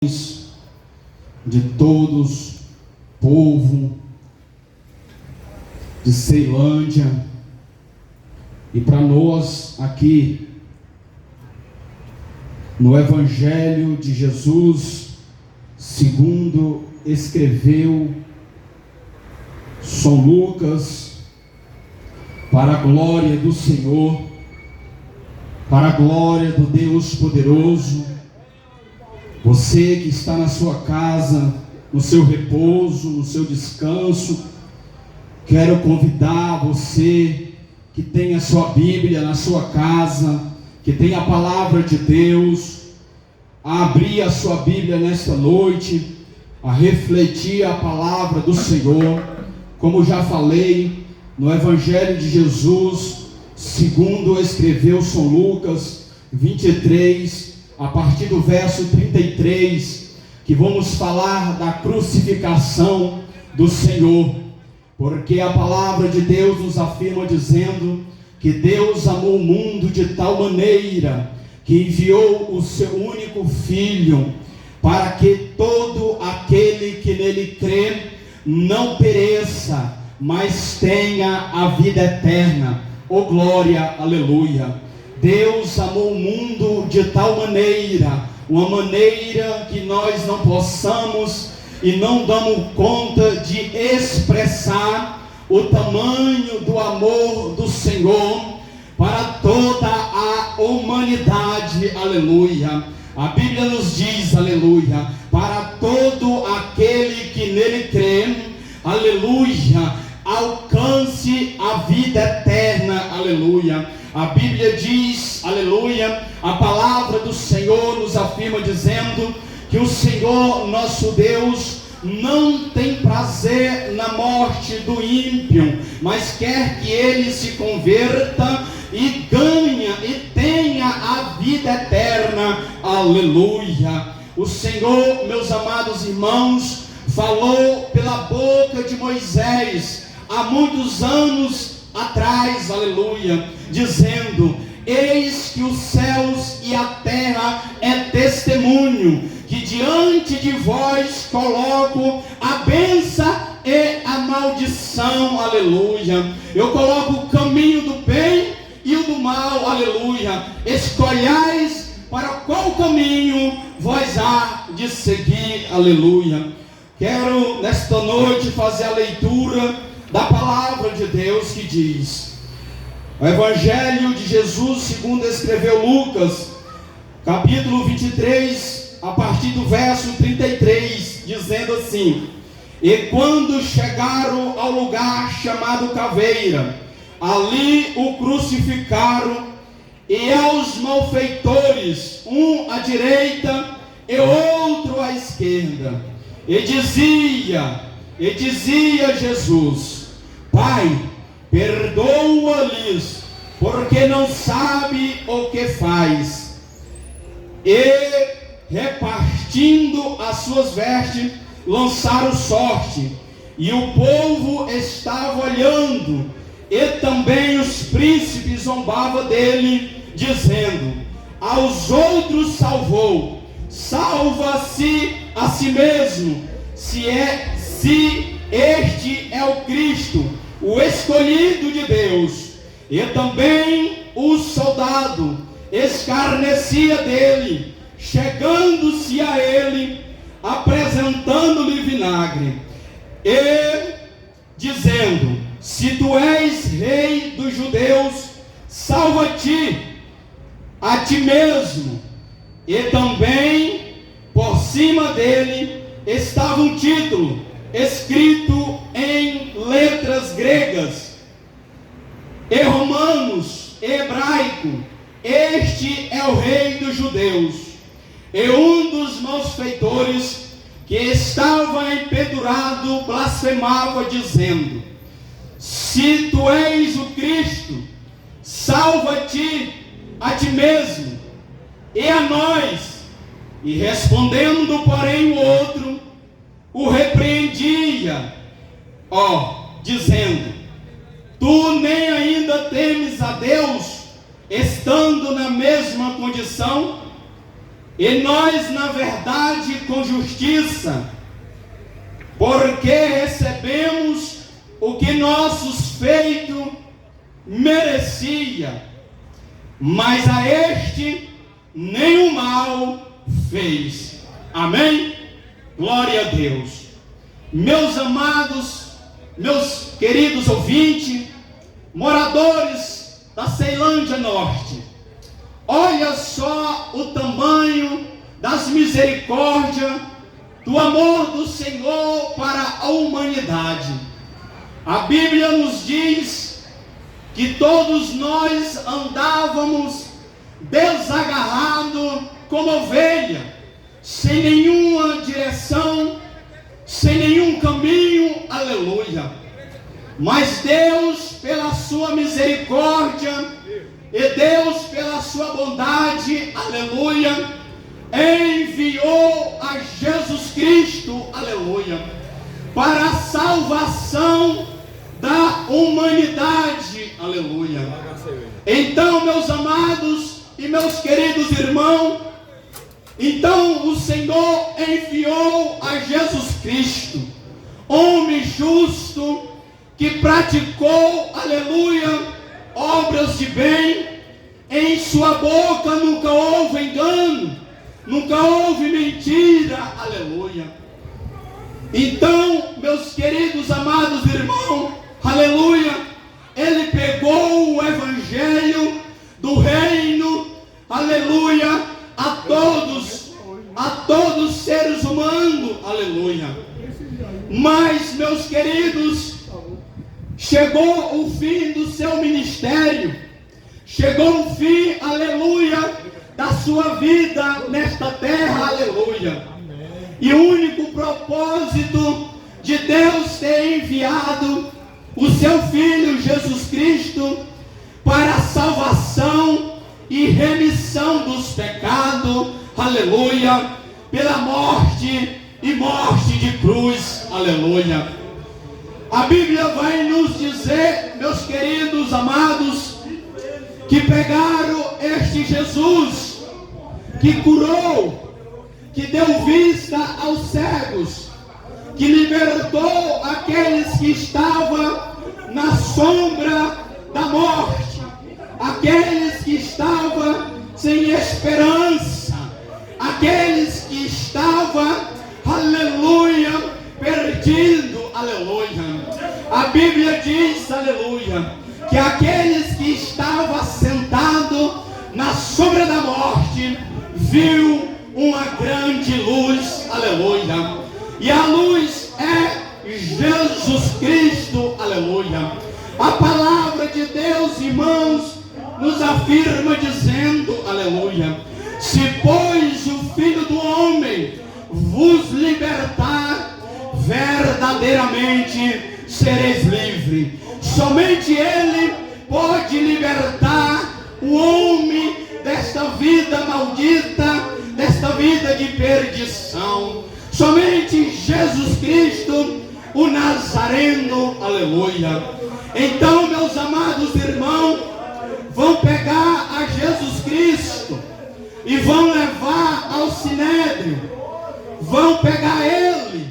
de todos, povo de Ceilândia, e para nós aqui no Evangelho de Jesus, segundo escreveu São Lucas, para a glória do Senhor, para a glória do Deus poderoso. Você que está na sua casa, no seu repouso, no seu descanso, quero convidar você que tem a sua Bíblia na sua casa, que tem a palavra de Deus, a abrir a sua Bíblia nesta noite, a refletir a palavra do Senhor. Como já falei, no Evangelho de Jesus, segundo escreveu São Lucas 23, a partir do verso 33, que vamos falar da crucificação do Senhor, porque a palavra de Deus nos afirma dizendo que Deus amou o mundo de tal maneira que enviou o seu único Filho, para que todo aquele que nele crê não pereça, mas tenha a vida eterna. Oh glória, aleluia! Deus amou o mundo de tal maneira, uma maneira que nós não possamos e não damos conta de expressar o tamanho do amor do Senhor para toda a humanidade, aleluia. A Bíblia nos diz, aleluia, para todo aquele que nele crê, aleluia, alcance a vida eterna, aleluia. A Bíblia diz, aleluia, a palavra do Senhor nos afirma dizendo que o Senhor nosso Deus não tem prazer na morte do ímpio, mas quer que ele se converta e ganhe e tenha a vida eterna, aleluia. O Senhor, meus amados irmãos, falou pela boca de Moisés há muitos anos atrás, aleluia, dizendo: eis que os céus e a terra é testemunho, que diante de vós coloco a bênção e a maldição, aleluia. Eu coloco o caminho do bem e o do mal, aleluia. Escolhais para qual caminho vós há de seguir, aleluia. Quero nesta noite fazer a leitura da palavra de Deus que diz, o Evangelho de Jesus segundo escreveu Lucas, capítulo 23, a partir do verso 33, dizendo assim: e quando chegaram ao lugar chamado Caveira, ali o crucificaram, e aos malfeitores, um à direita e outro à esquerda, e dizia Jesus: Pai, perdoa-lhes, porque não sabe o que faz. E repartindo as suas vestes, lançaram sorte, e o povo estava olhando, e também os príncipes zombavam dele, dizendo: aos outros salvou, salva-se a si mesmo, se este é o Cristo, o escolhido de Deus. E também o soldado escarnecia dele, chegando-se a ele, apresentando-lhe vinagre, e dizendo: se tu és rei dos judeus, salva-te a ti mesmo. E também por cima dele estava um título escrito em letras gregas e romanos e hebraico: este é o rei dos judeus. E um dos malfeitores que estava empedurado blasfemava, dizendo: se tu és o Cristo, salva-te a ti mesmo e a nós. E respondendo, porém, o outro o repreendia, dizendo: tu nem ainda temes a Deus, estando na mesma condição? E nós, na verdade, com justiça, porque recebemos o que nossos feitos merecia, mas a este nenhum mal fez. Amém? Glória a Deus. Meus amados, meus queridos ouvintes, moradores da Ceilândia Norte, olha só o tamanho das misericórdias, do amor do Senhor para a humanidade. A Bíblia nos diz que todos nós andávamos desagarrados como ovelha, sem nenhuma direção, sem nenhum caminho, aleluia. Mas Deus, pela sua misericórdia, e Deus, pela sua bondade, aleluia, enviou a Jesus Cristo, aleluia, para a salvação da humanidade, aleluia. Então, meus amados e meus queridos irmãos, então o Senhor enviou a Jesus Cristo, homem justo, que praticou, aleluia, obras de bem. Em sua boca nunca houve engano, nunca houve mentira, aleluia. Então, meus queridos amados irmãos, aleluia, ele pegou o evangelho do reino, aleluia, a todos os seres humanos, aleluia. Mas, meus queridos, chegou o fim do seu ministério, chegou o fim, aleluia, da sua vida nesta terra, aleluia. E o único propósito de Deus ter enviado o seu Filho Jesus Cristo para a salvação e remissão dos pecados, aleluia, pela morte e morte de cruz, aleluia. A Bíblia vai nos dizer, meus queridos amados, que pegaram este Jesus, que curou, que deu vista aos cegos, que libertou aqueles que estavam na sombra da morte, aqueles que estavam sem esperança, aqueles que estavam, aleluia, perdido, aleluia. A Bíblia diz, aleluia, que aqueles que estavam sentados na sombra da morte viu uma grande luz, aleluia. E a luz é Jesus Cristo, aleluia. A palavra de Deus, irmãos, nos afirma dizendo, aleluia: se pois o Filho do Homem vos libertar, verdadeiramente sereis livres. Somente Ele pode libertar o homem desta vida maldita, desta vida de perdição. Somente Jesus Cristo, o Nazareno, aleluia. Então, meus amados irmãos, vão pegar a Jesus Cristo e vão levar ao Sinédrio, vão pegar Ele,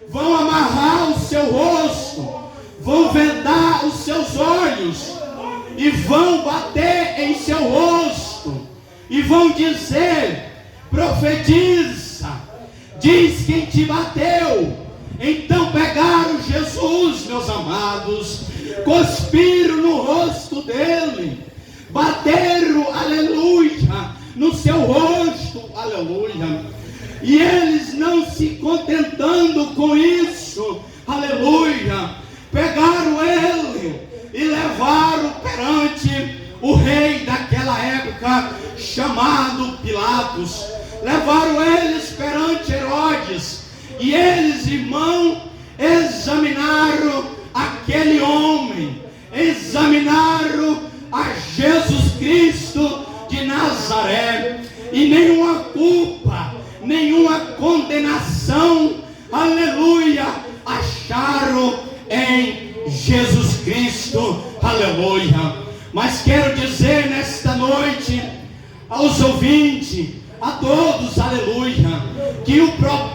vão amarrar o seu rosto, vão vendar os seus olhos e vão bater em seu rosto e vão dizer: profetiza, diz quem te bateu. Então pegaram Jesus, meus amados, cuspiram no rosto dele, bateram, aleluia, no seu rosto, aleluia. E eles, não se contentando com isso, aleluia, pegaram ele e levaram perante o rei daquela época, chamado Pilatos. Levaram eles perante Herodes. E eles, irmão, examinaram aquele homem, examinaram a Jesus Cristo de Nazaré, e nenhuma culpa, nenhuma condenação, aleluia, acharam em Jesus Cristo, aleluia. Mas quero dizer nesta noite aos ouvintes, a todos,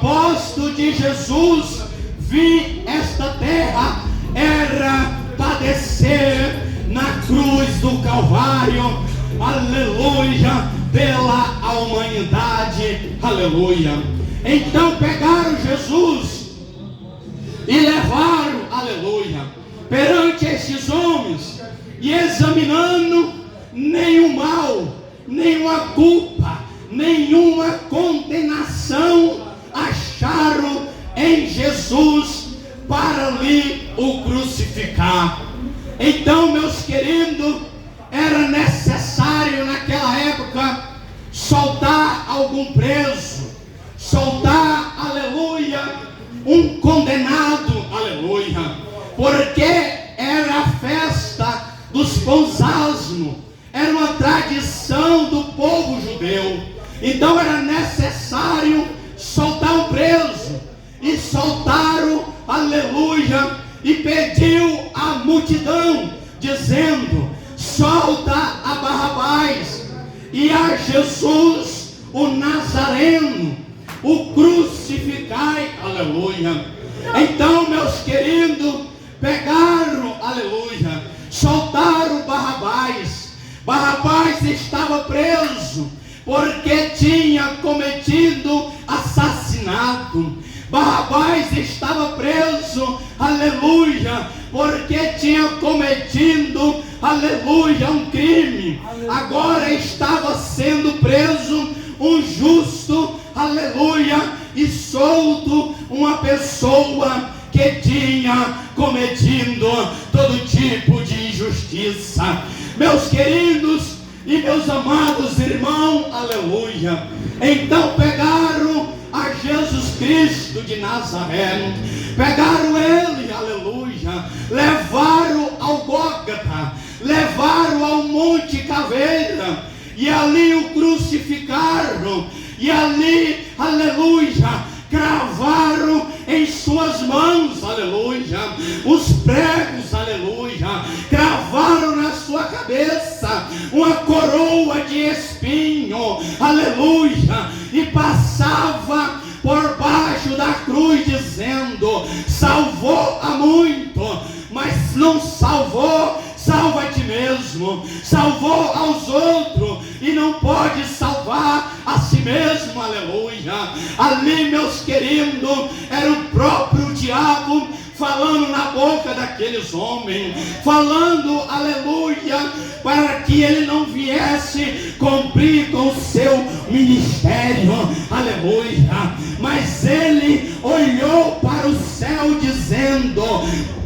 propósito de Jesus vir esta terra era padecer na cruz do Calvário, aleluia, pela humanidade, aleluia. Então pegaram Jesus e levaram, aleluia, perante estes homens, e examinando nenhum mal, nenhuma culpa, nenhuma condenação acharam em Jesus para lhe o crucificar. Então, meus queridos, era necessário naquela época soltar algum preso, soltar, aleluia, um condenado, aleluia, porque era a festa dos pães asmos, era uma tradição do povo judeu. Então era necessário soltar um preso, e soltaram, aleluia, e pediu à multidão, dizendo: solta a Barrabás e a Jesus o Nazareno, o crucificai, aleluia. Então, meus queridos, pegaram, aleluia, soltaram Barrabás. Barrabás estava preso porque tinha cometido assassinato. Barrabás estava preso, aleluia, porque tinha cometido, aleluia, um crime. Agora estava sendo preso um justo, aleluia, e solto uma pessoa que tinha cometido todo tipo de injustiça. Meus queridos e meus amados irmãos, aleluia, então pegaram a Jesus Cristo de Nazaré, pegaram ele, aleluia, levaram ao Gólgota, levaram ao Monte Caveira, e ali o crucificaram, e ali, aleluia, cravaram em suas mãos, aleluia, os pregos, aleluia, cravaram na sua cabeça uma coroa de espinho, aleluia, e passava por baixo da cruz dizendo: salvou a muito, mas não salvou, salva a ti mesmo. Salvou aos outros e não pode salvar a si mesmo, aleluia. Ali, meus queridos, era o próprio diabo falando na boca daqueles homens, falando, aleluia, para que ele não viesse cumprir com o seu ministério, aleluia. Mas ele olhou para o céu dizendo: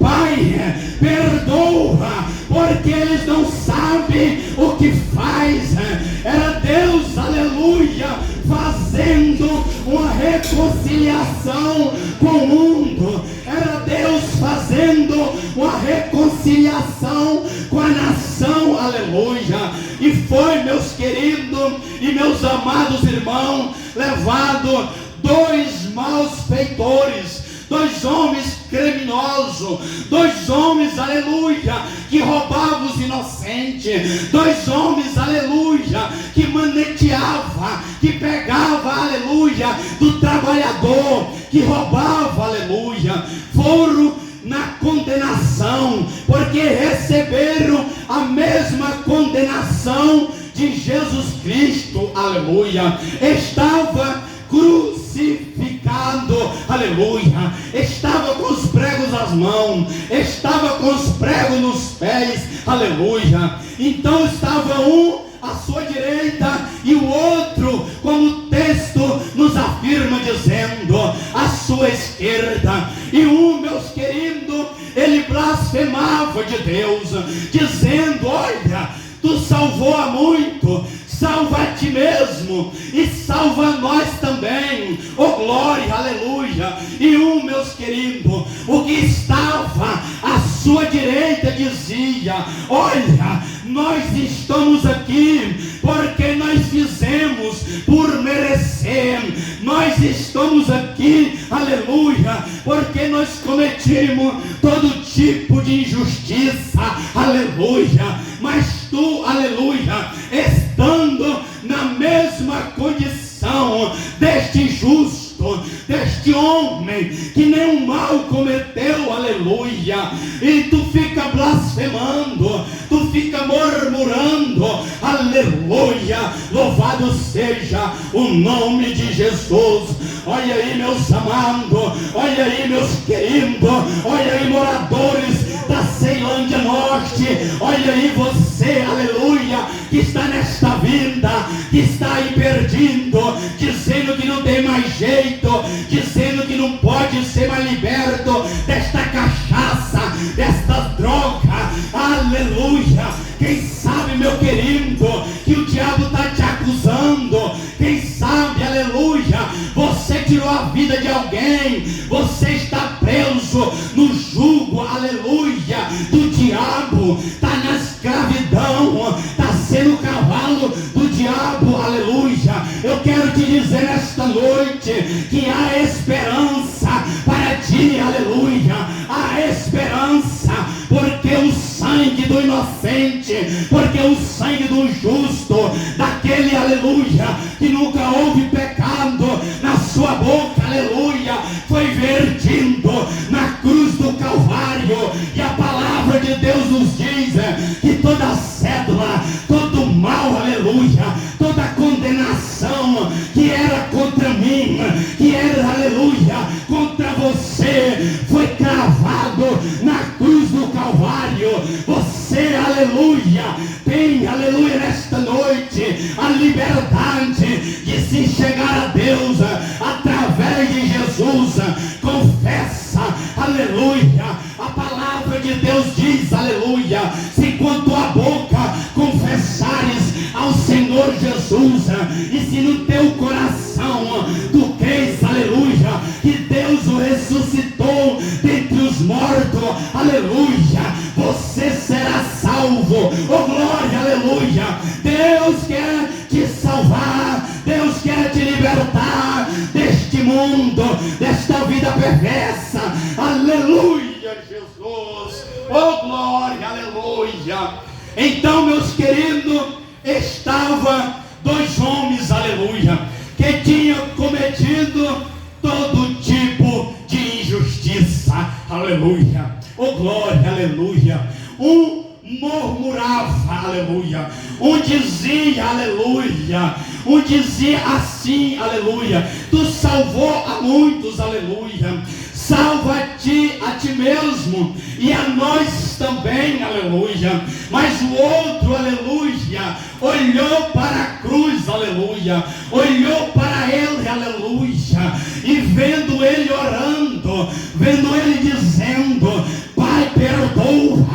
Pai, perdoa, porque eles não sabem o que faz. Era Deus, aleluia, fazendo uma reconciliação com o mundo. Era Deus fazendo uma reconciliação com a nação, aleluia. E foi, meus queridos e meus amados irmãos, levado dois malfeitores, dois homens criminosos, dois homens, aleluia, que roubavam os inocentes, dois homens, aleluia, que maneteava, que pegava, aleluia, do trabalhador, que roubava, aleluia, foram na condenação, porque receberam a mesma condenação de Jesus Cristo, aleluia. Estava crucificado, aleluia, estava com os pregos nas mãos, estava com os pregos nos pés, aleluia. Então estava um à sua direita e o outro, como o texto nos afirma, dizendo, à sua esquerda. E um, meus queridos, ele blasfemava de Deus, dizendo: olha, tu salvou a muito, salva a ti mesmo e salva nós também, oh glória, aleluia. E um, meus queridos, o que estava à sua direita dizia: olha, nós estamos aqui porque nós fizemos por merecer, nós estamos aqui, aleluia, porque nós cometimos todo tipo de injustiça, aleluia. Mas tu, aleluia, estando na mesma condição deste justo, deste homem que nenhum mal cometeu, aleluia, e tu fica blasfemando, tu fica murmurando, aleluia, louvado seja o nome de Jesus. Olha aí, meus amados, olha aí, meus queridos, olha aí, moradores da Ceilândia Norte, olha aí você, aleluia, que está nesta vida, que está aí perdido, dizendo que não tem mais jeito, dizendo que não pode ser mais liberto desta cachaça, desta droga, aleluia. Quem sabe, meu querido, que o diabo está te acusando, quem sabe, aleluia, você tirou a vida de alguém, você está preso no jugo, aleluia, do diabo, está na escravidão, está sendo o cavalo do diabo, aleluia. Eu quero te dizer nesta noite que há esperança para ti, aleluia, há esperança, porque o sangue do inocente, porque o sangue do justo, daquele, aleluia, que nunca houve pecado na sua boca, aleluia, foi vertido na cruz do Calvário. E a palavra de Deus nos diz que toda cédula, todo mal, aleluia, toda condenação que era contra mim, que era, aleluia, contra você, foi cravado na cruz do Calvário. Você, aleluia, tem, aleluia, nesta noite a liberdade de se chegar a Deus através de Jesus. Confessa, aleluia, a palavra de Deus diz, aleluia, se com tua boca confessares ao Senhor Jesus, e se no teu coração tu crês, aleluia, que Deus o ressuscitou dentre os mortos, aleluia, você será salvo. Oh glória, aleluia. Deus quer te salvar, Deus quer te libertar deste mundo, desta vida perversa, aleluia, Jesus. Oh glória, aleluia. Então, meus queridos, estava dois homens, aleluia, que tinham cometido todo tipo de injustiça, aleluia. Oh glória, aleluia. Um murmurava, aleluia, um dizia, aleluia, um dizia assim, aleluia, tu salvou a muitos, aleluia, salva a ti mesmo e a nós também, aleluia. Mas o outro, aleluia, olhou para a cruz, aleluia, olhou para ele, aleluia, e vendo ele orando, vendo ele dizendo, Pai, perdoa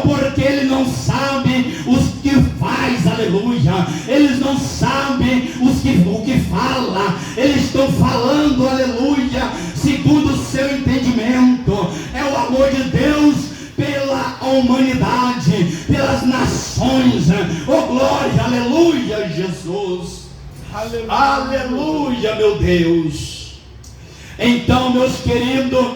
porque ele não sabe os que faz, aleluia, eles não sabem o que fala, eles estão falando, aleluia, segundo o seu entendimento. É o amor de Deus pela humanidade, pelas nações. Oh glória, aleluia, Jesus, aleluia, aleluia, meu Deus. Então, meus queridos,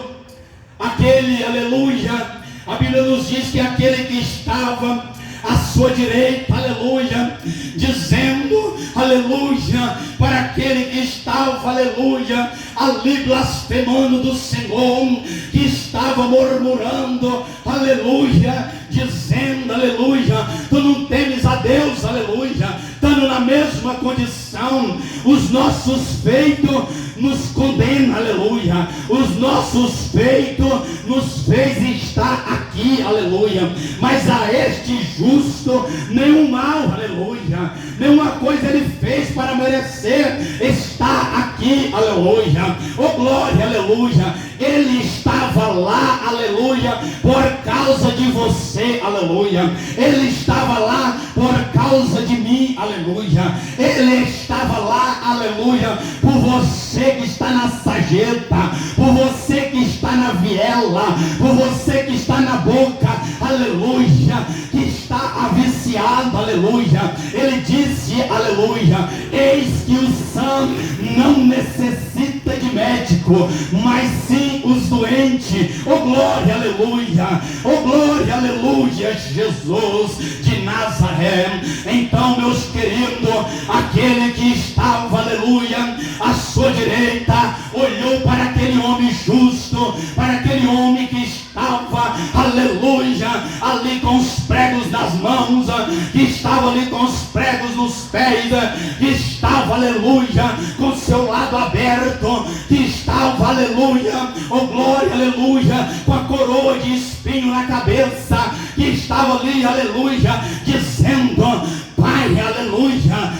aquele, aleluia, a Bíblia nos diz que aquele que estava à sua direita, aleluia, dizendo, aleluia, para aquele que estava, aleluia, ali blasfemando do Senhor, que estava murmurando, aleluia, dizendo, aleluia, tu não temes a Deus, aleluia, estando na mesma condição, os nossos feitos nos condenam, aleluia, os nossos feitos nos fez estar aqui, aleluia, mas a este justo nenhum mal, aleluia, nenhuma coisa ele fez para merecer estar aqui, aleluia. Oh glória, aleluia, ele estava lá, aleluia, por causa de você, aleluia, ele estava lá por causa de mim, aleluia, ele estava lá, aleluia, por você que está na sarjeta, por você que está na viela, por você que está na boca, aleluia, que está aviciado, aleluia. Ele disse, aleluia, eis que o santo não necessita de médico, paralítico, mas sim os doentes. Oh glória, aleluia, oh glória, aleluia, Jesus de Nazaré. Então, meus queridos, aquele que estava, aleluia, à sua direita, olhou para aquele homem justo, para aquele homem que estava, aleluia, ali com os pregos nas mãos, que estava ali com os pregos nos pés, que estava, aleluia, com seu lado aberto, que estava, aleluia, oh glória, aleluia, com a coroa de espinho na cabeça, que estava ali, aleluia, dizendo: Pai, aleluia,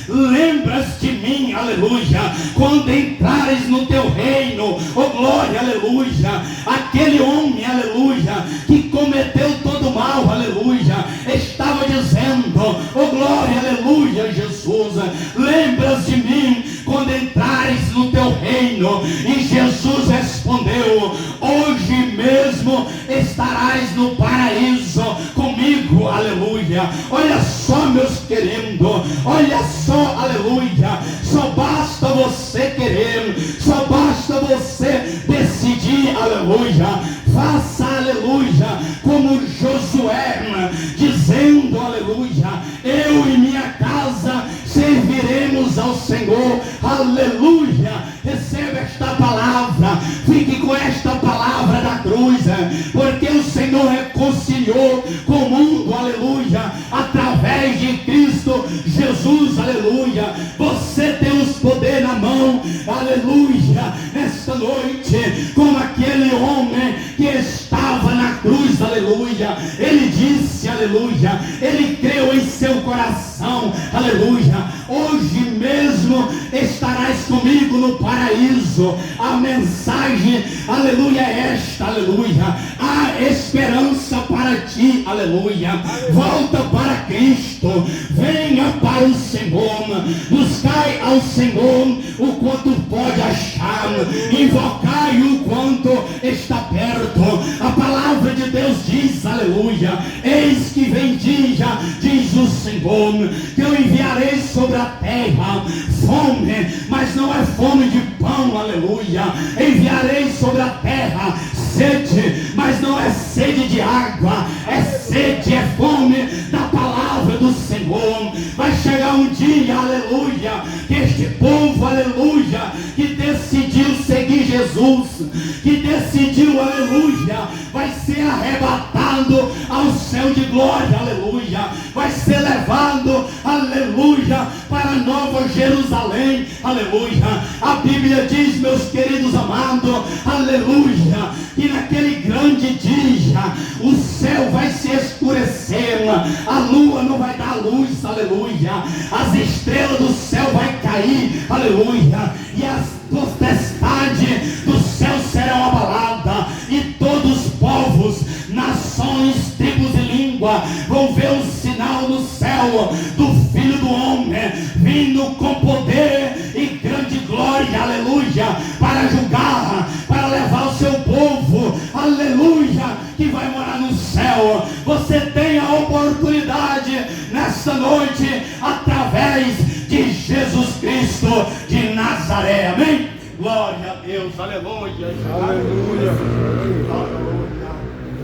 lembras de mim, aleluia, quando entrares no teu reino, oh glória, aleluia. Aquele homem, aleluia, que cometeu todo o mal, aleluia, estava dizendo: oh glória, aleluia, Jesus, lembras de mim quando entrares no teu reino. E Jesus respondeu: hoje mesmo estarás no paraíso comigo, aleluia. Olha só, meus queridos, olha só, aleluia, só basta você querer, só basta você decidir, aleluia. Faça, aleluia, como Josué, dizendo, aleluia: eu e minha casa serviremos ao Senhor, aleluia. Receba esta palavra, fique com esta palavra da cruz, porque o Senhor reconciliou com o mundo, aleluia, através de Cristo Jesus, aleluia. Você tem os poderes na mão, aleluia, nesta noite, como aquele homem que estava na cruz, aleluia. Ele disse, aleluia, ele creu em seu coração, aleluia: hoje mesmo estarás comigo no paraíso. A mensagem, aleluia, é esta, aleluia: há esperança para ti, aleluia. Volta para Cristo, venha para o Senhor, buscai ao Senhor o quanto pode achar, invocai o quanto está perto. A palavra de Deus diz, aleluia: eis que vem dia, diz o Senhor, que eu enviarei sobre a terra fome, mas não é fome de pão, aleluia. Enviarei sobre a terra sede, mas não é sede de água, é sede, é fome da palavra do Senhor. Vai chegar um dia, aleluia, que este povo, aleluia, que decidiu seguir Jesus, que decidiu, aleluia, vai ser arrebatado ao céu de glória, aleluia, vai ser levado, aleluia, para Nova Jerusalém, aleluia. A Bíblia diz, meus queridos amados, aleluia, que naquele grande dia o céu vai se escurecer, a lua não vai dar luz, aleluia, as estrelas do céu vai cair, aleluia, e as potestades do céu serão abaladas, e todos os povos, nações, tribos e língua vão ver o sinal no céu do Filho do Homem vindo com poder e grande glória, aleluia, para julgar, para levar o seu povo, aleluia, que vai morar no céu. Você tem a oportunidade nessa noite, através de Jesus Cristo de Nazaré, amém? Glória a Deus, aleluia, aleluia, aleluia.